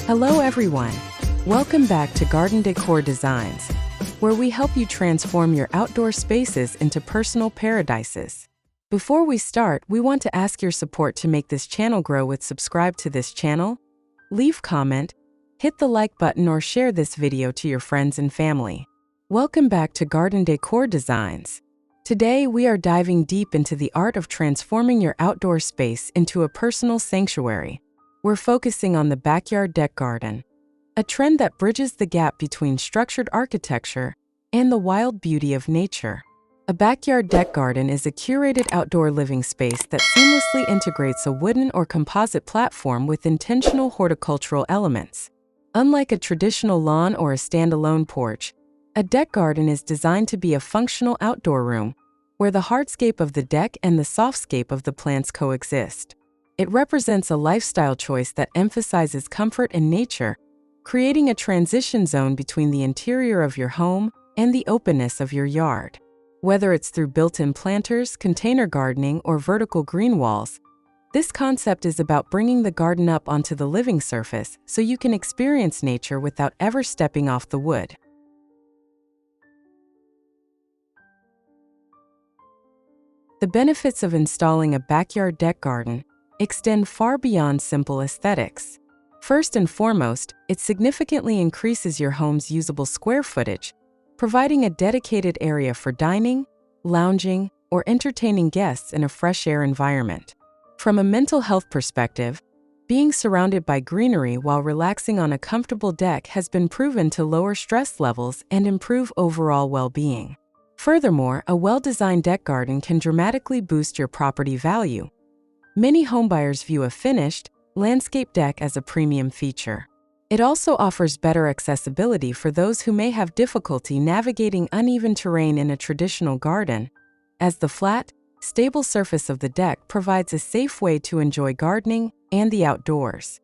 Hello everyone! Welcome back to Garden Decor Designs, where we help you transform your outdoor spaces into personal paradises. Before we start, we want to ask your support to make this channel grow with subscribe to this channel, leave comment, hit the like button or share this video to your friends and family. Welcome back to Garden Decor Designs. Today we are diving deep into the art of transforming your outdoor space into a personal sanctuary. We're focusing on the backyard deck garden, a trend that bridges the gap between structured architecture and the wild beauty of nature. A backyard deck garden is a curated outdoor living space that seamlessly integrates a wooden or composite platform with intentional horticultural elements. Unlike a traditional lawn or a standalone porch, a deck garden is designed to be a functional outdoor room where the hardscape of the deck and the softscape of the plants coexist. It represents a lifestyle choice that emphasizes comfort and nature, creating a transition zone between the interior of your home and the openness of your yard. Whether it's through built-in planters, container gardening, or vertical green walls, this concept is about bringing the garden up onto the living surface so you can experience nature without ever stepping off the wood. The benefits of installing a backyard deck garden extend far beyond simple aesthetics. First and foremost, it significantly increases your home's usable square footage, providing a dedicated area for dining, lounging, or entertaining guests in a fresh air environment. From a mental health perspective, being surrounded by greenery while relaxing on a comfortable deck has been proven to lower stress levels and improve overall well-being. Furthermore, a well-designed deck garden can dramatically boost your property value. Many homebuyers view a finished, landscape deck as a premium feature. It also offers better accessibility for those who may have difficulty navigating uneven terrain in a traditional garden, as the flat, stable surface of the deck provides a safe way to enjoy gardening and the outdoors.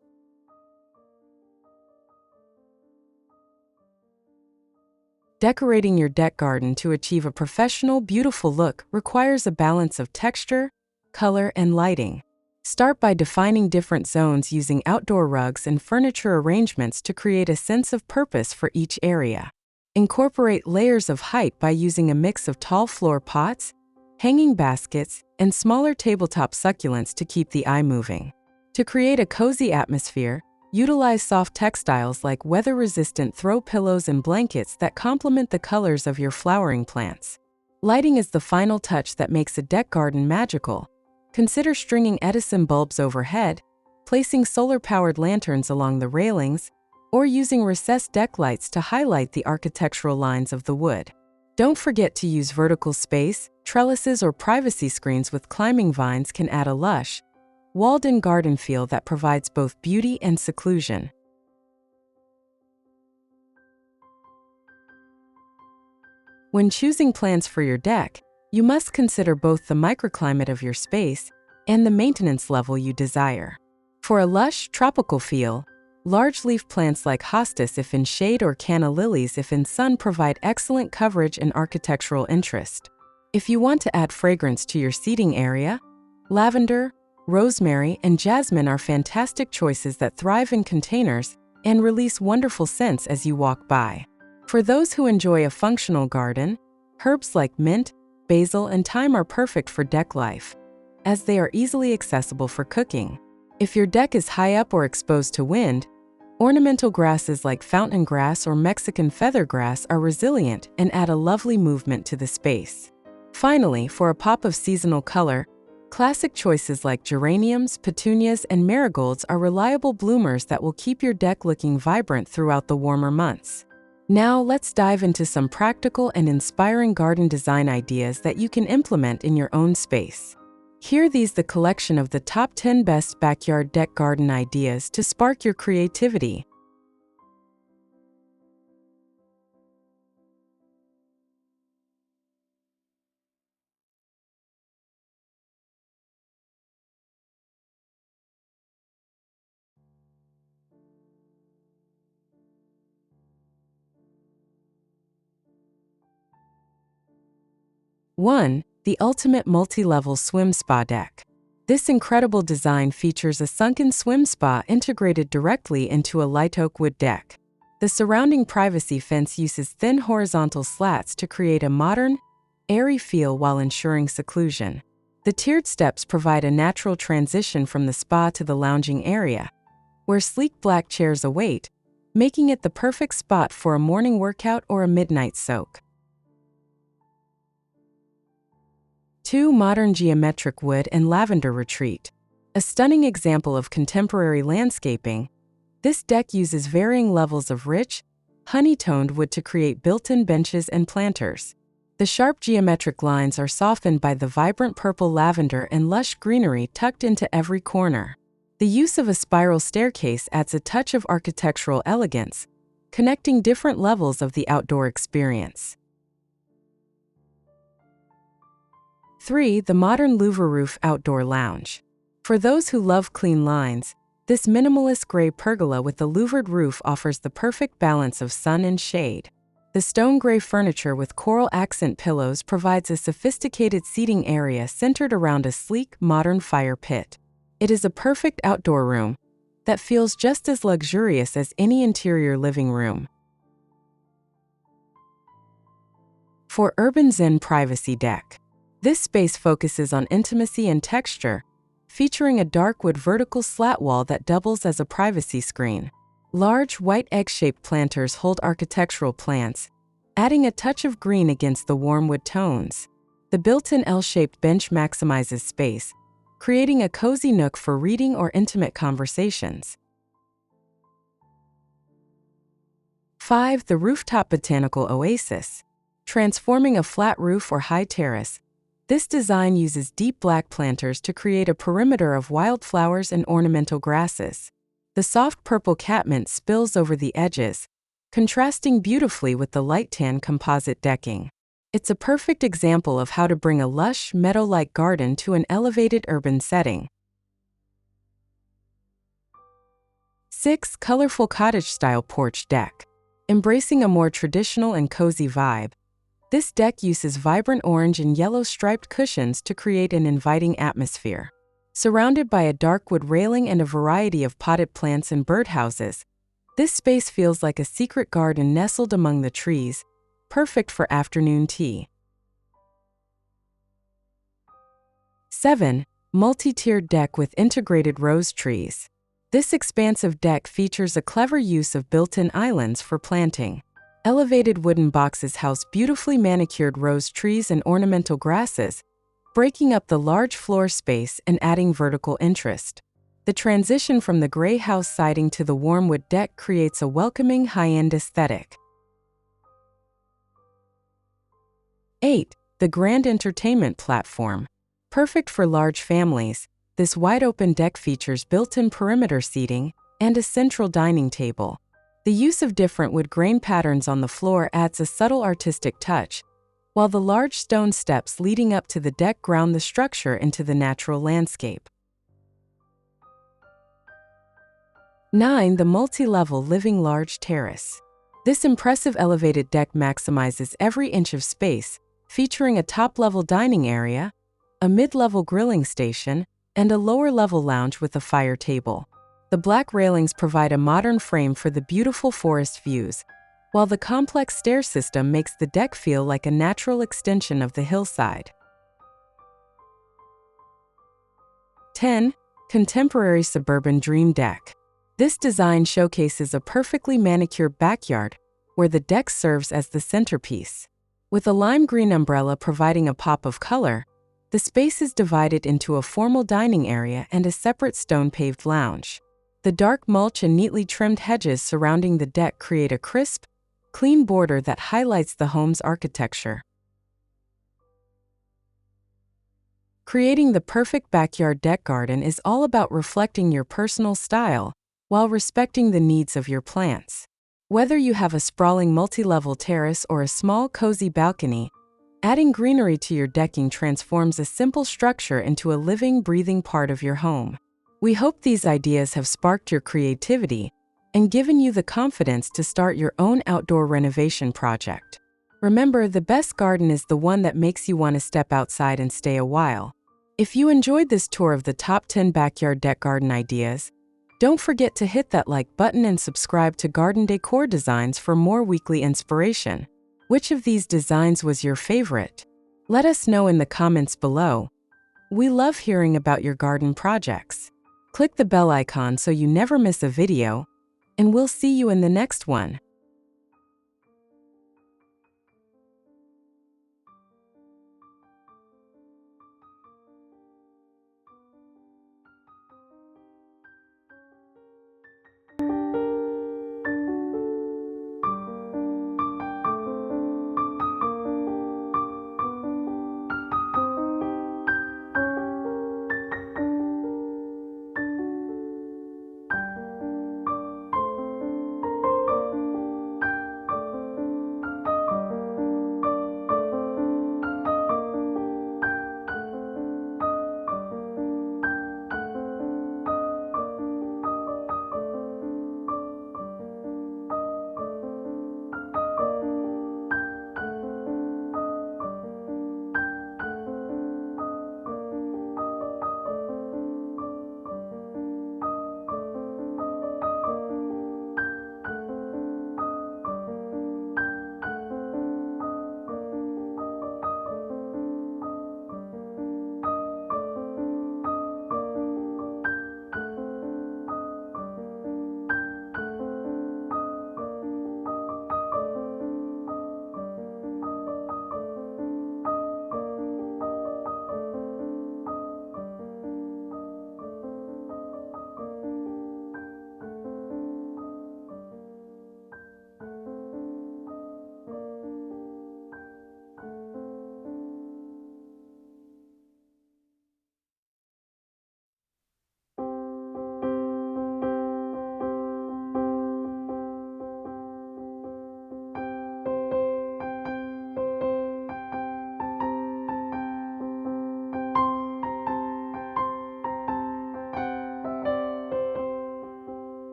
Decorating your deck garden to achieve a professional, beautiful look requires a balance of texture, color, and lighting. Start by defining different zones using outdoor rugs and furniture arrangements to create a sense of purpose for each area. Incorporate layers of height by using a mix of tall floor pots, hanging baskets, and smaller tabletop succulents to keep the eye moving. To create a cozy atmosphere, utilize soft textiles like weather-resistant throw pillows and blankets that complement the colors of your flowering plants. Lighting is the final touch that makes a deck garden magical. Consider stringing Edison bulbs overhead, placing solar-powered lanterns along the railings, or using recessed deck lights to highlight the architectural lines of the wood. Don't forget to use vertical space, trellises, or privacy screens with climbing vines can add a lush, walled-in garden feel that provides both beauty and seclusion. When choosing plants for your deck, you must consider both the microclimate of your space and the maintenance level you desire. For a lush, tropical feel, large leaf plants like hostas if in shade or canna lilies if in sun provide excellent coverage and architectural interest. If you want to add fragrance to your seating area, lavender, rosemary, and jasmine are fantastic choices that thrive in containers and release wonderful scents as you walk by. For those who enjoy a functional garden, herbs like mint, basil, and thyme are perfect for deck life, as they are easily accessible for cooking. If your deck is high up or exposed to wind, ornamental grasses like fountain grass or Mexican feathergrass are resilient and add a lovely movement to the space. Finally, for a pop of seasonal color, classic choices like geraniums, petunias, and marigolds are reliable bloomers that will keep your deck looking vibrant throughout the warmer months. Now let's dive into some practical and inspiring garden design ideas that you can implement in your own space. Here these the collection of the top 10 best backyard deck garden ideas to spark your creativity. One, the ultimate multi-level swim spa deck. This incredible design features a sunken swim spa integrated directly into a light oak wood deck. The surrounding privacy fence uses thin horizontal slats to create a modern, airy feel while ensuring seclusion. The tiered steps provide a natural transition from the spa to the lounging area, where sleek black chairs await, making it the perfect spot for a morning workout or a midnight soak. 2. Modern geometric wood and lavender retreat. A stunning example of contemporary landscaping, this deck uses varying levels of rich, honey-toned wood to create built-in benches and planters. The sharp geometric lines are softened by the vibrant purple lavender and lush greenery tucked into every corner. The use of a spiral staircase adds a touch of architectural elegance, connecting different levels of the outdoor experience. 3. The modern louver roof outdoor lounge. For those who love clean lines, this minimalist gray pergola with a louvered roof offers the perfect balance of sun and shade. The stone gray furniture with coral accent pillows provides a sophisticated seating area centered around a sleek, modern fire pit. It is a perfect outdoor room that feels just as luxurious as any interior living room. 4. Urban Zen privacy deck. This space focuses on intimacy and texture, featuring a dark wood vertical slat wall that doubles as a privacy screen. Large, white egg-shaped planters hold architectural plants, adding a touch of green against the warm wood tones. The built-in L-shaped bench maximizes space, creating a cozy nook for reading or intimate conversations. 5. The rooftop botanical oasis. Transforming a flat roof or high terrace, this design uses deep black planters to create a perimeter of wildflowers and ornamental grasses. The soft purple catmint spills over the edges, contrasting beautifully with the light tan composite decking. It's a perfect example of how to bring a lush, meadow-like garden to an elevated urban setting. 6. Colorful cottage-style porch deck. Embracing a more traditional and cozy vibe, this deck uses vibrant orange and yellow striped cushions to create an inviting atmosphere. Surrounded by a dark wood railing and a variety of potted plants and birdhouses, this space feels like a secret garden nestled among the trees, perfect for afternoon tea. 7. Multi-tiered deck with integrated rose trees. This expansive deck features a clever use of built-in islands for planting. Elevated wooden boxes house beautifully manicured rose trees and ornamental grasses, breaking up the large floor space and adding vertical interest. The transition from the gray house siding to the warm wood deck creates a welcoming high-end aesthetic. 8. The Grand Entertainment Platform. Perfect for large families, this wide-open deck features built-in perimeter seating and a central dining table. The use of different wood grain patterns on the floor adds a subtle artistic touch, while the large stone steps leading up to the deck ground the structure into the natural landscape. 9. The multi-level living large terrace. This impressive elevated deck maximizes every inch of space, featuring a top-level dining area, a mid-level grilling station, and a lower-level lounge with a fire table. The black railings provide a modern frame for the beautiful forest views, while the complex stair system makes the deck feel like a natural extension of the hillside. 10. Contemporary Suburban Dream Deck. This design showcases a perfectly manicured backyard, where the deck serves as the centerpiece. With a lime green umbrella providing a pop of color, the space is divided into a formal dining area and a separate stone-paved lounge. The dark mulch and neatly trimmed hedges surrounding the deck create a crisp, clean border that highlights the home's architecture. Creating the perfect backyard deck garden is all about reflecting your personal style while respecting the needs of your plants. Whether you have a sprawling multi-level terrace or a small, cozy balcony, adding greenery to your decking transforms a simple structure into a living, breathing part of your home. We hope these ideas have sparked your creativity and given you the confidence to start your own outdoor renovation project. Remember, the best garden is the one that makes you want to step outside and stay a while. If you enjoyed this tour of the top 10 backyard deck garden ideas, don't forget to hit that like button and subscribe to Garden Decor Designs for more weekly inspiration. Which of these designs was your favorite? Let us know in the comments below. We love hearing about your garden projects. Click the bell icon so you never miss a video, and we'll see you in the next one.